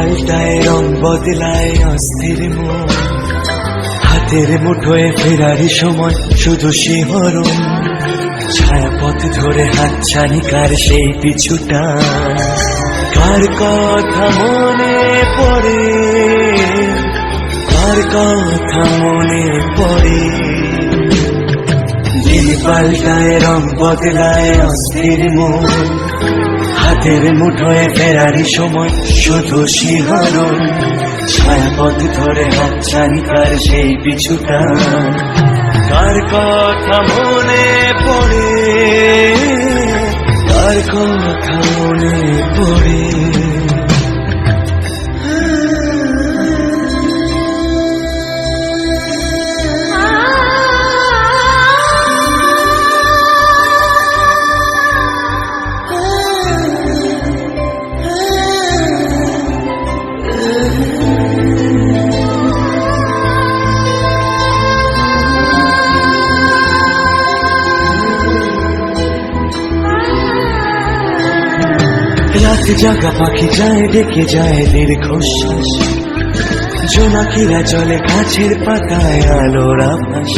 পাল্টায় রং বদলায় অস্থির মন, হাতের মুঠোয় ফেরারি সময় শুধু শিহরণ, ছায়াপথ ধরে হাতছানি কার সেই পিছুটা, কার কথা মনে পড়ে, কার কথা মনে পড়ে। দিন পাল্টায় রং বদলায় অস্থির মন, হাতের মুঠোয় ফেরারি সময় শুধু শিহরণ, ছায়াপথ ধরে হাতছানি কার সেই পিছুটা, কার কথা মনে পড়ে, কার কথা মনে পড়ে। রাত জাগা পাখি যায় ডেকে যায় দীর্ঘশ্বাস, জোনাকিরা চলে গাছের পাতায় আলোর আভাস।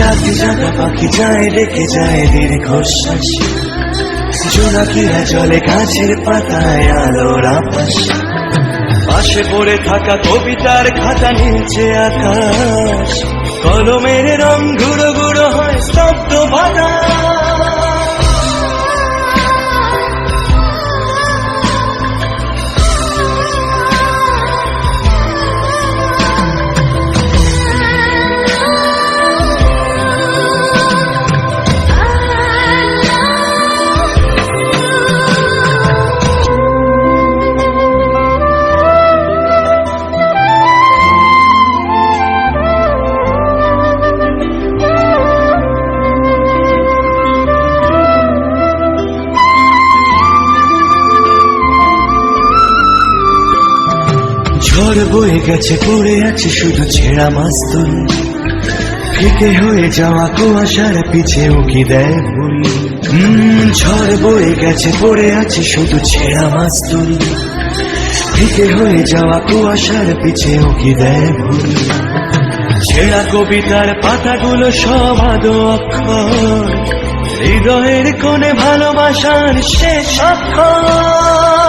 রাত জাগা পাখি যায় ডেকে যায় দীর্ঘশ্বাস, জোনাকিরা চলে গাছের পাতায় আলোর আভাস। পাশে পড়ে থাকা কবিতার খাতা নিচে আকাশ, কলমের রং গুঁড়ো গুঁড়ো হয় স্তব্ধ বাতাস। ঝড় বয়ে গেছে পড়ে আছে শুধু ছেঁড়া মাস্তুল, ফিকে হয়ে যাওয়া কুয়াশার পিছে উকি দেয় ভুল। ঝড় বয়ে গেছে পড়ে আছে শুধু ছেঁড়া মাস্তুল, ফিকে হয়ে যাওয়া কুয়াশার পিছে উকি দেয় ভুল। ছেঁড়া কবিতার পাতাগুলো সব আদো অক্ষর, হৃদয়ের কোণে ভালোবাসার শেষ অক্ষর।